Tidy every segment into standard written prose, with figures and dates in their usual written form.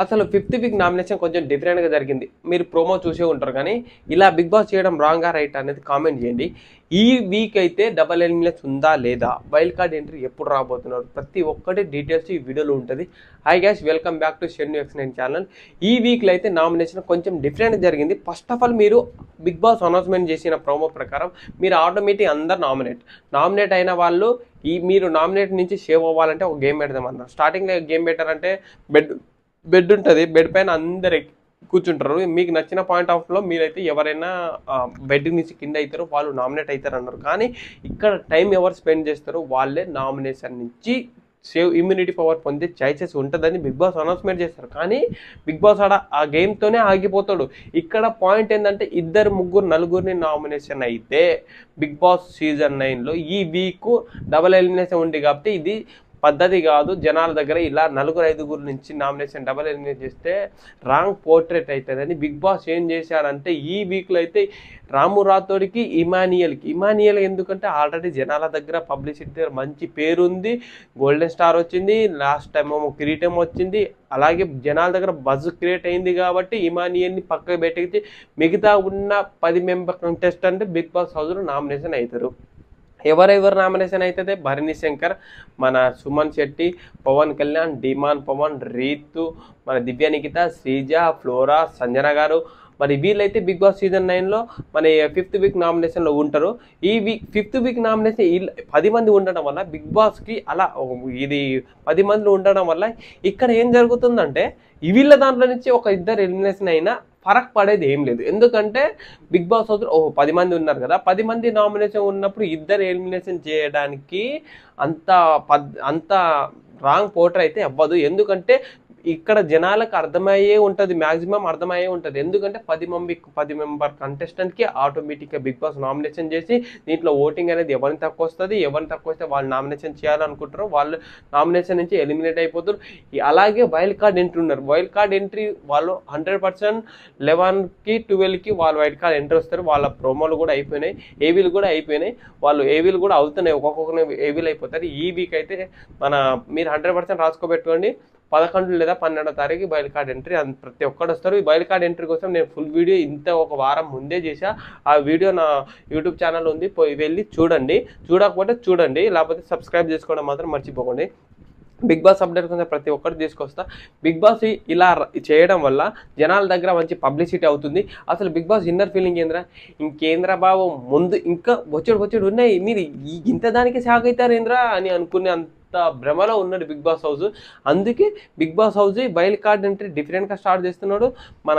అసలు fifth week nomination కొంచెం డిఫరెంట్‌గా జరిగింది. మీరు ప్రోమో చూసే ఉంటారు కానీ, ఇలా 'బిగ్ బాస్' చేయడం రాంగా? రైటా? అనేది కామెంట్ చేయండి. ఈ వీక్ అయితే డబుల్ ఎలిమినేషన్ ఉందా? లేదా? వైల్డ్ కార్డ్ ఎంట్రీ ఎప్పుడు రాబోతున్నారు? ప్రతి ఒక్కటి డీటెయిల్స్ ఈ వీడియోలో ఉంటది. Hi guys, welcome back to షెన్యూ ఎక్స్9 ఛానల్. ఈ వీక్‌లో అయితే నామినేషన్ కొంచెం డిఫరెంట్‌గా జరిగింది. ఫస్ట్ ఆఫ్ ఆల్ మీరు 'బిగ్ బాస్' అనౌన్స్‌మెంట్ చేసిన ప్రోమో ప్రకారం మీరు ఆటోమేటిక్ అందరు నామినేట్ అయిన వాళ్ళు మీరు నామినేట్ నుంచి సేవ్ అవ్వాలంటే ఒక గేమ్ పెడదామన్నారు. స్టార్టింగ్‌లో గేమ్ పెట్టారంటే బెడ్ ఉంటుంది. బెడ్ పైన అందరు కూర్చుంటారు. మీకు నచ్చిన పాయింట్ ఆఫ్ లో మీరైతే ఎవరైనా బెడ్ నుంచి కింద అవుతారో వాళ్ళు నామినేట్ అవుతారు అన్నారు. కానీ ఇక్కడ టైం ఎవరు స్పెండ్ చేస్తారో వాళ్ళే నామినేషన్ నుంచి సేవ్ ఇమ్యూనిటీ పవర్ పొందే ఛాయిసెస్ ఉంటుందని బిగ్ బాస్ అనౌన్స్మెంట్ చేస్తారు. కానీ బిగ్ బాస్ ఆడ ఆ గేమ్తోనే ఆగిపోతాడు. ఇక్కడ పాయింట్ ఏంటంటే ఇద్దరు ముగ్గురు నలుగురిని నామినేషన్ అయితే బిగ్ బాస్ సీజన్ 9లో ఈ వీక్ డబుల్ ఎలిమినేషన్ ఉంది కాబట్టి ఇది పద్ధతి కాదు. జనాల దగ్గర ఇలా నలుగురు ఐదుగురు నుంచి నామినేషన్ డబుల్ ఎలిమినేట్ చేస్తే రాంగ్ పోర్ట్రేట్ అవుతుందని బిగ్ బాస్ ఏం చేశారంటే ఈ వీక్లో అయితే రాము రాథోడ్కి ఇమానియల్ ఎందుకంటే ఆల్రెడీ జనాల దగ్గర పబ్లిసిటీ దగ్గర మంచి పేరు ఉంది. గోల్డెన్ స్టార్ వచ్చింది, లాస్ట్ టైం ఏమో కిరీటం వచ్చింది. అలాగే జనాల దగ్గర బజ్ క్రియేట్ అయింది కాబట్టి ఇమానియల్ని పక్కకు పెట్టి మిగతా ఉన్న 10 మెంబర్ కంటెస్టెంట్ బిగ్ బాస్ హౌస్లో నామినేషన్ అవుతారు. ఎవరెవరు నామినేషన్ అవుతుంది? భరణి శంకర్, మన సుమన్ శెట్టి, పవన్ కళ్యాణ్, డిమాన్ పవన్, రీతు, మన దివ్య నిఖిత, శ్రీజ, ఫ్లోరా, సంజన గారు. మరి వీళ్ళైతే బిగ్ బాస్ సీజన్ 9లో మన 5th వీక్ నామినేషన్లో ఉంటారు. ఈ వీక్ 5th వీక్ నామినేషన్ 10 మంది ఉండడం వల్ల బిగ్ బాస్కి అలా ఇది 10 మందిలో ఉండడం వల్ల ఇక్కడ ఏం జరుగుతుందంటే వీళ్ళ దాంట్లో నుంచి ఒక ఇద్దరు ఎలిమినేషన్ అయినా ఫరక్ పడేది ఏం లేదు. ఎందుకంటే బిగ్ బాస్ హౌస్ 10 మంది ఉన్నారు కదా, 10 మంది నామినేషన్ ఉన్నప్పుడు ఇద్దరు ఎలిమినేషన్ చేయడానికి అంత రాంగ్ పోటర్ అయితే అవ్వదు. ఎందుకంటే ఇక్కడ జనాలకు అర్థమయ్యే ఉంటుంది, మ్యాక్సిమం అర్థమయ్యే ఉంటుంది. ఎందుకంటే 10 మెంబర్ కంటెస్టెంట్కి ఆటోమేటిక్గా బిగ్ బాస్ నామినేషన్ చేసి దీంట్లో ఓటింగ్ అనేది ఎవరిని తక్కువ వస్తుంది, ఎవరిని తక్కువ వస్తే వాళ్ళు నామినేషన్ చేయాలనుకుంటారో వాళ్ళు నామినేషన్ నుంచి ఎలిమినేట్ అయిపోతారు. అలాగే వైల్డ్ కార్డ్ ఎంట్రీ ఉన్నారు. వైల్డ్ కార్డ్ ఎంట్రీ వాళ్ళు 100% 11కి 12కి వాళ్ళు వైల్డ్ కార్డ్ ఎంట్రీ వస్తారు. వాళ్ళ ప్రోమోలు కూడా అయిపోయినాయి, ఏవీలు కూడా అయిపోయినాయి, వాళ్ళు ఏవీలు కూడా అవుతున్నాయి, ఒక్కొక్కరు ఏవీలు అయిపోతారు. ఈ వీక్ అయితే మీరు 100% రాసుకోబెట్టుకోండి. 11 లేదా 12వ తారీఖు వైల్డ్ కార్డ్ ఎంట్రీ ప్రతి ఒక్కరు వస్తారు. ఈ వైల్డ్ కార్డ్ ఎంట్రీ కోసం నేను ఫుల్ వీడియో ఒక వారం ముందే చేశా. ఆ వీడియో నా యూట్యూబ్ ఛానల్ ఉంది, వెళ్ళి చూడండి. చూడకపోతే చూడండి, లేకపోతే సబ్స్క్రైబ్ చేసుకోవడం మాత్రం మర్చిపోకండి. బిగ్ బాస్ అప్డేట్ కొంచెం ప్రతి ఒక్కరు తీసుకొస్తా. బిగ్ బాస్ ఇలా చేయడం వల్ల జనాల దగ్గర మంచి పబ్లిసిటీ అవుతుంది. అసలు బిగ్ బాస్ ఇన్నర్ ఫీలింగ్ ఇంకేంద్ర బాబు ముందు ఇంకా వచ్చాడు ఉన్నాయి, మీరు ఇంత దానికి సాగు అవుతారు ఏంద్రా అని అనుకునే అంత భ్రమలో ఉన్నాడు బిగ్ బాస్ హౌస్. అందుకే Bigg Boss house wild card entry డిఫరెంట్గా స్టార్ట్ చేస్తున్నాడు. మన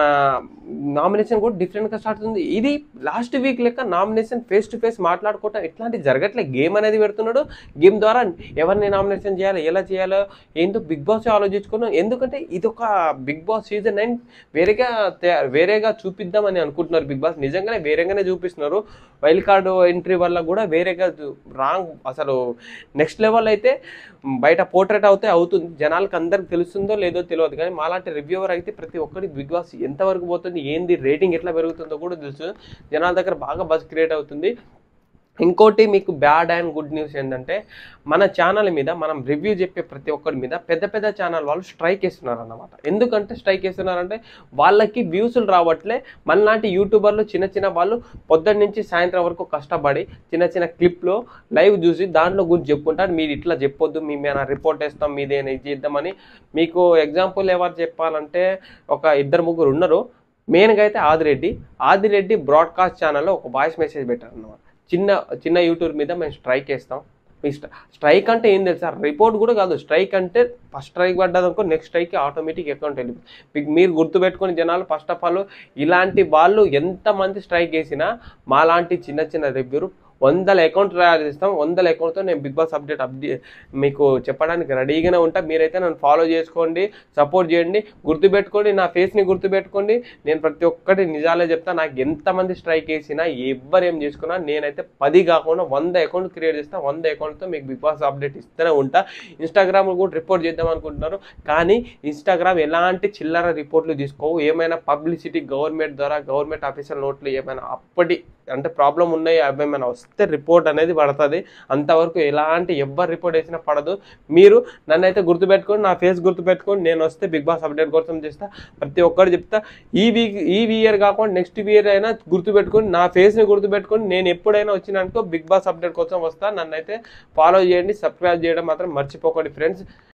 నామినేషన్ కూడా డిఫరెంట్గా స్టార్ట్ అవుతుంది. ఇది లాస్ట్ వీక్ లెక్క నామినేషన్ ఫేస్ టు ఫేస్ మాట్లాడుకోవటం ఇట్లాంటి జరగట్లే. గేమ్ అనేది పెడుతున్నాడు. గేమ్ ద్వారా ఎవరిని నామినేషన్ చేయాలో, ఎలా చేయాలో ఏంటో బిగ్ బాస్ ఆలోచించుకున్నాం. ఎందుకంటే ఇది ఒక బిగ్ బాస్ సీజన్ 9 వేరేగా చూపిద్దామని అనుకుంటున్నారు బిగ్ బాస్. నిజంగానే వేరేగానే చూపిస్తున్నారు. వైల్డ్ కార్డు ఎంట్రీ వల్ల కూడా వేరేగా రాంగ్, అసలు నెక్స్ట్ లెవెల్ అయితే బయట పోర్ట్రేట్ అవుతుంది. జనాలకు అందరికి తెలుస్తుందో లేదో తెలియదు, కానీ మాలాంటి రివ్యూవర్ అయితే ప్రతి ఒక్కరికి బిగ్ బాస్ ఎంతవరకు పోతుంది, ఏంది రేటింగ్ ఎట్లా పెరుగుతుందో కూడా తెలుసు. జనాల దగ్గర బాగా బజ్ క్రియేట్ అవుతుంది. ఇంకోటి మీకు బ్యాడ్ అండ్ గుడ్ న్యూస్ ఏంటంటే మన ఛానల్ మీద మనం రివ్యూ చెప్పే ప్రతి ఒక్కరి మీద పెద్ద ఛానల్ వాళ్ళు స్ట్రైక్ వేస్తున్నారు అన్నమాట. ఎందుకంటే స్ట్రైక్ వేస్తున్నారంటే వాళ్ళకి వ్యూస్లు రావట్లే. మనలాంటి యూట్యూబర్లు చిన్న వాళ్ళు పొద్దున్న నుంచి సాయంత్రం వరకు కష్టపడి చిన్న క్లిప్లో లైవ్ చూసి దాంట్లో గురించి చెప్పుకుంటారు. మీరు ఇట్లా చెప్పొద్దు, మేము రిపోర్ట్ వేస్తాం, మీదేనా ఇది చేద్దామని. మీకు ఎగ్జాంపుల్ ఎవరు చెప్పాలంటే ఒక 2-3 ఉన్నారు. మెయిన్గా అయితే ఆదిరెడ్డి బ్రాడ్కాస్ట్ ఛానల్లో ఒక వాయిస్ మెసేజ్ పెట్టారు అన్నమాట. చిన్న యూట్యూబ్ మీద మేము స్ట్రైక్ వేస్తాం. స్ట్రైక్ అంటే ఏం తెలుసా? రిపోర్ట్ కూడా కాదు. స్ట్రైక్ అంటే ఫస్ట్ స్ట్రైక్ పడ్డదనుకో నెక్స్ట్ స్ట్రైక్కి ఆటోమేటిక్ అకౌంట్ వెళ్ళిపోతుంది. మీరు గుర్తుపెట్టుకుని జనాలు, ఫస్ట్ ఆఫ్ ఆల్ ఇలాంటి వాళ్ళు ఎంతమంది స్ట్రైక్ వేసినా మాలాంటి చిన్న రివ్యూరు 100 అకౌంట్ తయారు చేస్తాం. 100 అకౌంట్తో నేను బిగ్ బాస్ అప్డేట్ మీకు చెప్పడానికి రెడీగానే ఉంటా. మీరైతే నన్ను ఫాలో చేసుకోండి, సపోర్ట్ చేయండి. గుర్తుపెట్టుకోండి, నా ఫేస్ని గుర్తుపెట్టుకోండి. నేను ప్రతి ఒక్కటి నిజాలే చెప్తాను. నాకు ఎంతమంది స్ట్రైక్ వేసినా ఎవరేం చేసుకున్నా నేనైతే 10 కాకుండా 100 అకౌంట్ క్రియేట్ చేస్తాను. 100 అకౌంట్తో మీకు బిగ్ బాస్ అప్డేట్ ఇస్తూనే ఉంటా. ఇన్స్టాగ్రామ్ కూడా రిపోర్ట్ చేద్దాం అనుకుంటున్నారు, కానీ ఇన్స్టాగ్రామ్ ఎలాంటి చిల్లర రిపోర్ట్లు తీసుకోవు. ఏమైనా పబ్లిసిటీ గవర్నమెంట్ ద్వారా, గవర్నమెంట్ ఆఫీసర్ నోట్లు ఏమైనా అంటే ప్రాబ్లం ఉన్నాయి అవి ఏమైనా వస్తే రిపోర్ట్ అనేది పడుతుంది. అంతవరకు ఎలాంటి ఎవరు రిపోర్ట్ వేసినా పడదు. మీరు నన్నైతే గుర్తుపెట్టుకోండి, నా ఫేస్ గుర్తుపెట్టుకోండి. నేను వస్తే బిగ్ బాస్ అప్డేట్ కోసం చేస్తా, ప్రతి ఒక్కరు చెప్తా. ఈ ఇయర్ కాకుండా నెక్స్ట్ ఇయర్ అయినా గుర్తుపెట్టుకోండి, నా ఫేస్ని గుర్తుపెట్టుకోండి. నేను ఎప్పుడైనా వచ్చినానుకో బిగ్ బాస్ అప్డేట్ కోసం వస్తా. నన్నైతే ఫాలో చేయండి, సబ్స్క్రైబ్ చేయడం మాత్రం మర్చిపోకండి ఫ్రెండ్స్.